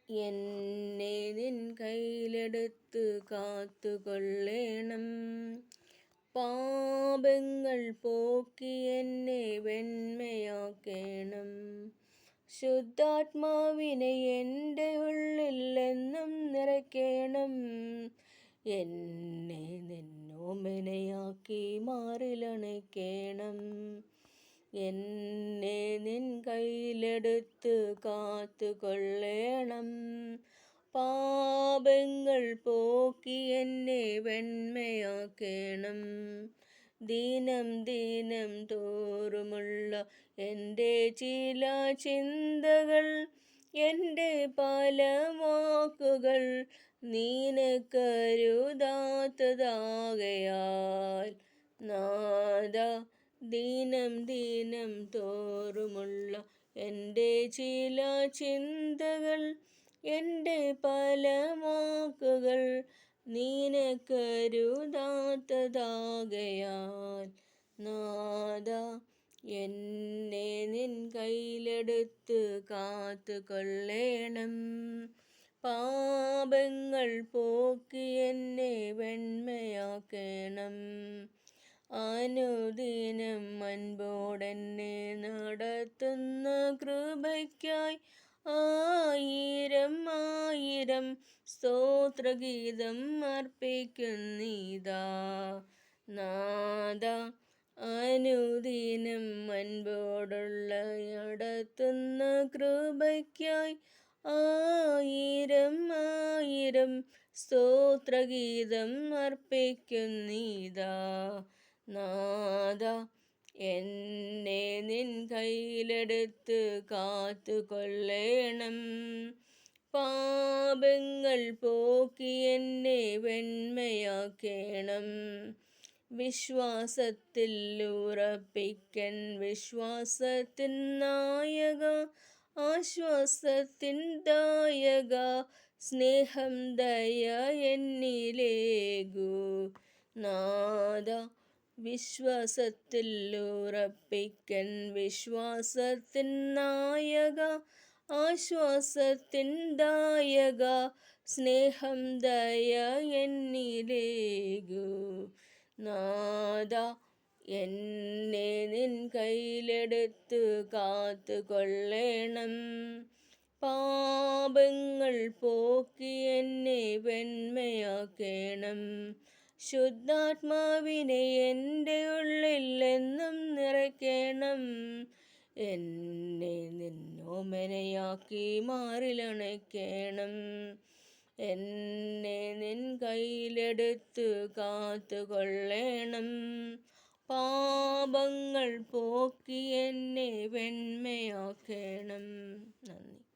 എന്നെ നിൻ കയ്യിലെടുത്ത് കാത്തുകൊള്ളേണം. പാപങ്ങൾ പോക്കി എന്നെ വെണ്മയാക്കേണം. ശുദ്ധാത്മാവിനെ എൻ്റെ ഉള്ളിൽ എന്നും നിറയ്ക്കേണം. എന്നെ നിന്നോമനയാക്കി മാറിലണയ്ക്കേണം. എന്നെ നിൻ കയ്യിലെടുത്ത് കാത്തുകൊള്ളേണം. പാപങ്ങൾ പോക്കി എന്നെ വെണ്മയാക്കേണം. ദിനം ദിനം തോറുമുള്ള എൻ്റെ ചില ചിന്തകൾ, എൻ്റെ പല വാക്കുകൾ നിനക്കരുതാത്തതാകയാൽ നാഥാ, ദിനം ദിനം തോറുമുള്ള എൻ്റെ ചില ചിന്തകൾ, എൻ്റെ പല വാക്കുകൾ നിനക്കരുതാത്തതാകയാൽ നാഥാ, എന്നെ നിൻ കയ്യിലെടുത്ത് കാത്തുകൊള്ളേണം. പാപങ്ങൾ പോക്കി എന്നെ വെണ്മയാക്കേണം. അനുദിനം അൻപോടെന്നെ നടത്തുന്ന കൃപയ്ക്കായി ആയിരം ആയിരം സ്തോത്രഗീതം അർപ്പിക്കുന്നിതാ നാഥാ. അനുദിനം അൻപോടുള്ള നടത്തുന്ന കൃപയ്ക്കായി ആയിരം ആയിരം സ്തോത്രഗീതം അർപ്പിക്കുന്നിതാ നാഥാ. എന്നെ നിൻ കയ്യിലെടുത്ത് കാത്തുകൊള്ളേണം. പാപങ്ങൾ പോക്കി എന്നെ വെണ്മയാക്കേണം. വിശ്വാസത്തിൽ ഉറപ്പിക്കൻ വിശ്വാസത്തിൻ നായക, ആശ്വാസത്തിൻ ദായക, സ്നേഹം ദയ എന്നിലേകൂ നാഥാ. വിശ്വാസത്തിൽ ഉറപ്പിക്കൻ വിശ്വാസത്തിൻ നായക, ആശ്വാസത്തിൻ ദായക, സ്നേഹം ദയ എന്നിലേകൂ നാഥാ. എന്നെ നിൻ കയ്യിലെടുത്ത് കാത്തുകൊള്ളേണം. പാപങ്ങൾ പോക്കി എന്നെ വെണ്മയാക്കേണം. ശുദ്ധാത്മാവിനെ എൻ്റെ ഉള്ളിൽ എന്നും നിറയ്ക്കേണം. എന്നെ നിന്നോമനയാക്കി മാറിലണയ്ക്കേണം. എന്നെ നിൻ കയ്യിലെടുത്ത് കാത്തുകൊള്ളേണം. പാപങ്ങൾ പോക്കി എന്നെ വെണ്മയാക്കേണം. നന്ദി.